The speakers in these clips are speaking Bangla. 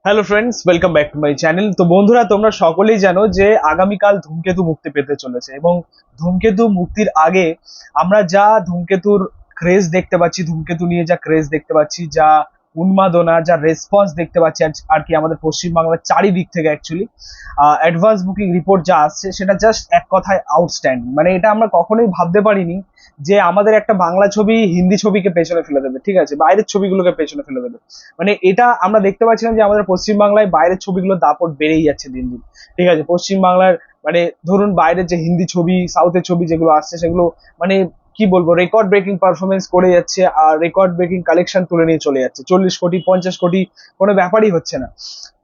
Hello friends, welcome back to my channel. তো বন্ধুরা, তোমরা সকলেই জানো যে আগামীকাল ধূমকেতু মুক্তি পেতে চলেছে এবং ধূমকেতু মুক্তির আগে আমরা যা ধূমকেতুর ক্রেজ দেখতে পাচ্ছি, ধূমকেতু নিয়ে যা ক্রেজ দেখতে পাচ্ছি, যা উন্মাদনা, যা রেসপন্স দেখতে পাচ্ছি আর কি আমাদের পশ্চিমবাংলার চারিদিক থেকে অ্যাকচুয়ালি অ্যাডভান্স বুকিং রিপোর্ট যা আসছে সেটা জাস্ট এক কথায় আউটস্ট্যান্ডিং। মানে এটা আমরা কখনোই ভাবতে পারিনি যে আমাদের একটা বাংলা ছবি হিন্দি ছবিকে পেছনে ফেলে দেবে, ঠিক আছে, বাইরের ছবিগুলোকে পেছনে ফেলে দেবে। মানে এটা আমরা দেখতে পাচ্ছিলাম যে আমাদের পশ্চিমবাংলায় বাইরের ছবিগুলোর দাপট বেড়েই যাচ্ছে দিন দিন, ঠিক আছে। পশ্চিমবাংলার মানে ধরুন বাইরের যে হিন্দি ছবি, সাউথের ছবি যেগুলো আসছে সেগুলো মানে কি বলবো, রেকর্ড ব্রেকিং পারফরমেন্স করে যাচ্ছে আর রেকর্ড ব্রেকিং কালেকশন তুলে নিয়ে চলে যাচ্ছে। 40 কোটি 50 কোটি কোনো ব্যাপারই হচ্ছে না।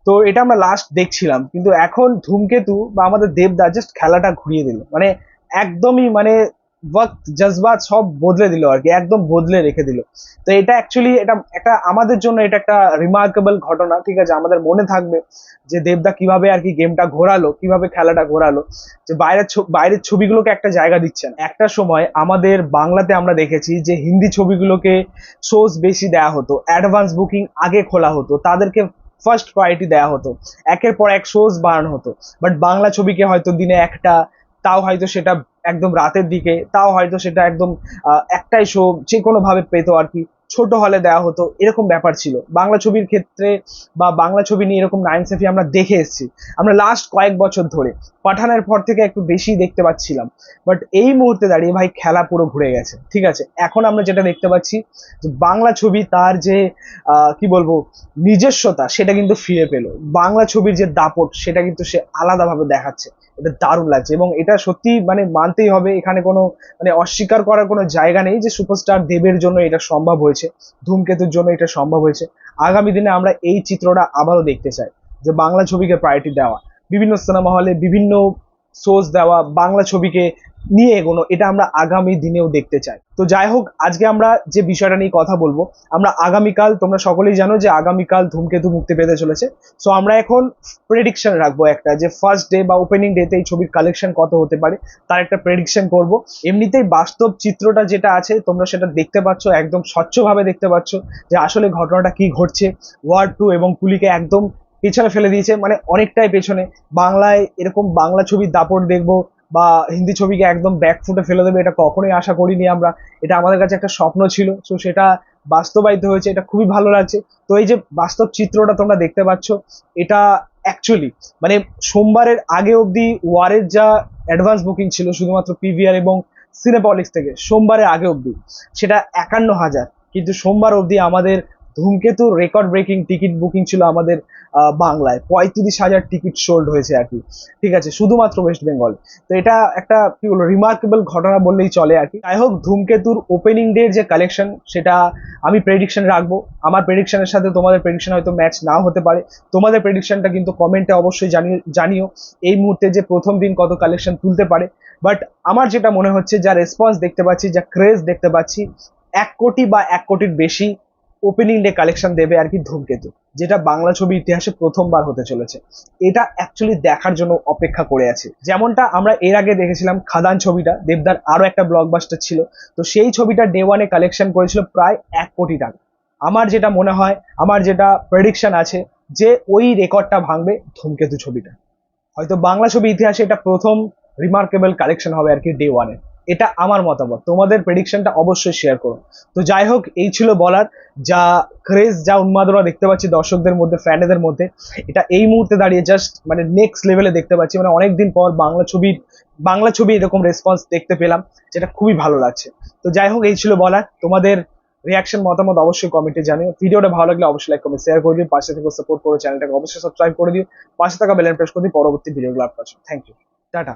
তো এটা আমরা লাস্ট দেখছিলাম, কিন্তু এখন ধূমকেতু বা আমাদের দেবদা জাস্ট খেলাটা ঘুরিয়ে দিল। মানে একদমই মানে ওয়াক্ত জজবাত সব বদলে দিল আর কি, একদম বদলে রেখে দিল। তো এটা অ্যাকচুয়ালি এটা একটা আমাদের জন্য এটা একটা রিমার্কেবল ঘটনা, ঠিক আছে। আমাদের মনে থাকবে যে দেবদা কিভাবে আর কি গেমটা ঘোরালো, কিভাবে খেলাটা ঘোরালো, যে বাইরের ছবিগুলোকে একটা জায়গা দিচ্ছেন। একটা সময় আমাদের বাংলাতে আমরা দেখেছি যে হিন্দি ছবিগুলোকে শোজ বেশি দেওয়া হতো, অ্যাডভান্স বুকিং আগে খোলা হতো, তাদেরকে ফার্স্ট প্রায়োরিটি দেওয়া হতো, একের পর এক শোজ বাড়ানো হতো। বাট বাংলা ছবিকে হয়তো দিনে একটা, তাও হয়তো সেটা একদম রাতের দিকে, তাও হয়তো সেটা একদম একটাই শো যে কোনো ভাবে পেতো আর কি, ছোট হলে দেওয়া হতো, এরকম ব্যাপার ছিল বাংলা ছবির ক্ষেত্রে। বা বাংলা ছবি নিয়ে এরকম নাইন সেফি আমরা দেখে এসেছি আমরা লাস্ট কয়েক বছর ধরে। পাঠানের পর থেকে একটু বেশি দেখতে পাচ্ছিলাম। বাট এই মুহূর্তে দাঁড়িয়ে ভাই খেলা পুরো ঘুরে গেছে, ঠিক আছে। এখন আমরা যেটা দেখতে পাচ্ছি যে বাংলা ছবি তার যে কি বলবো নিজস্বতা সেটা কিন্তু ফিরে পেলো। বাংলা ছবির যে দাপট সেটা কিন্তু সে আলাদাভাবে দেখাচ্ছে। এটা দারুণ লাগছে এবং এটা সত্যি মানে মানতেই হবে, এখানে কোনো মানে অস্বীকার করার কোনো জায়গা নেই যে সুপারস্টার দেবের জন্য এটা সম্ভব হয়েছে, ধূমকেতুর জন্য এটা সম্ভব হয়েছে। আগামী দিনে আমরা এই চিত্রটা আবারও দেখতে চাই, যে বাংলা ছবিকে প্রায়োরিটি দেওয়া, বিভিন্ন সিনেমা হলে বিভিন্ন সোর্স দেওয়া, বাংলা ছবিকে নিয়ে এগোনো, এটা আমরা আগামী দিনেও দেখতে চাই। তো যাই হোক, আজকে আমরা যে বিষয়টা নিয়ে কথা বলবো, আমরা আগামীকাল, তোমরা সকলেই জানো যে আগামীকাল ধূমকেতু মুক্তি পেতে চলেছে। সো আমরা এখন প্রেডিকশন রাখবো একটা, যে ফার্স্ট ডে বা ওপেনিং ডেতে এই ছবির কালেকশন কত হতে পারে তার একটা প্রেডিকশন করব। এমনিতেই বাস্তব চিত্রটা যেটা আছে তোমরা সেটা দেখতে পাচ্ছ, একদম স্বচ্ছভাবে দেখতে পাচ্ছ যে আসলে ঘটনাটা কি ঘটছে। ওয়ার্ড 2 এবং কুলিকে একদম পেছনে ফেলে দিয়েছে, মানে অনেকটাই পেছনে। বাংলায় এরকম বাংলা ছবির দাপট দেখবো বা হিন্দি ছবিকে একদম ব্যাকফুটে ফেলে দেবে, এটা কখনোই আশা করিনি আমরা। এটা আমাদের কাছে একটা স্বপ্ন ছিল, তো সেটা বাস্তবায়িত হয়েছে, এটা খুবই ভালো লাগছে। তো এই যে বাস্তব চিত্রটা তোমরা দেখতে পাচ্ছ, এটা অ্যাকচুয়ালি মানে সোমবারের আগে অবধি ওয়ারের যা অ্যাডভান্স বুকিং ছিল শুধুমাত্র পিভিআর এবং সিনেপলিক্স থেকে, সোমবারের আগে অবধি সেটা 51,000, কিন্তু সোমবার অবধি আমাদের ধূমকেতুর রেকর্ড ব্রেকিং টিকিট বুকিং ছিল আমাদের বাংলায় 35,000 টিকিট সোল্ড হয়েছে আর কি, ঠিক আছে, শুধুমাত্র ওয়েস্ট বেঙ্গল। তো এটা একটা কি বলবো রিমার্কেবল ঘটনা বললেই চলে আর কি। যাই হোক, ধূমকেতুর ওপেনিং ডে যে কালেকশন সেটা আমি প্রেডিকশন রাখবো। আমার প্রেডিকশনের সাথে তোমাদের প্রেডিকশন হয়তো ম্যাচ নাও হতে পারে। তোমাদের প্রেডিকশনটা কিন্তু কমেন্টে অবশ্যই জানিও এই মুহূর্তে যে প্রথম দিন কত কালেকশন তুলতে পারে। বাট আমার যেটা মনে হচ্ছে, যা রেসপন্স দেখতে পাচ্ছি, যা ক্রেজ দেখতে পাচ্ছি, 1 কোটি বা 1 কোটির বেশি ওপেনিং ডে কালেকশন দেবে আর কি ধূমকেতু, যেটা বাংলা ছবি ইতিহাসে প্রথমবার হতে চলেছে। এটা অ্যাকচুয়ালি দেখার জন্য অপেক্ষা করে আছে। যেমনটা আমরা এর আগে দেখেছিলাম খাদান ছবিটা, দেবদার আরো একটা ব্লকবাস্টার ছিল, তো সেই ছবিটা ডে ওয়ানে কালেকশন করেছিল প্রায় 1 কোটি টাকা। আমার যেটা মনে হয়, আমার যেটা প্রেডিকশন আছে, যে ওই রেকর্ডটা ভাঙবে ধূমকেতু ছবিটা। হয়তো বাংলা ছবি ইতিহাসে এটা প্রথম রিমার্কেবল কালেকশন হবে আর কি ডে ওয়ানে। এটা আমার মতামত, তোমাদের প্রেডিকশনটা অবশ্যই শেয়ার করো। তো যাই হোক, এই ছিল বলার। যা ক্রেজ, যা উন্মাদনা দেখতে পাচ্ছি দর্শকদের মধ্যে, ফ্যানেদের মধ্যে, এটা এই মুহূর্তে দাঁড়িয়ে জাস্ট মানে নেক্সট লেভেলে দেখতে পাচ্ছি। মানে অনেকদিন পর বাংলা ছবি এরকম রেসপন্স দেখতে পেলাম, যেটা খুবই ভালো লাগছে। তো যাই হোক, এই ছিল বলার। তোমাদের রিয়াকশন মতামত অবশ্যই কমেন্টে জানিও। ভিডিওটা ভালো লাগলে অবশ্যই লাইক কমেন্ট শেয়ার করে দিও, পাশে থেকে সাপোর্ট করো, চ্যানেলটাকে অবশ্যই সাবস্ক্রাইব করে দিও, পাশে থাকা বেল আইকন প্রেস করে দিও পরবর্তী ভিডিওগুলো আপলোড। Thank you, tata.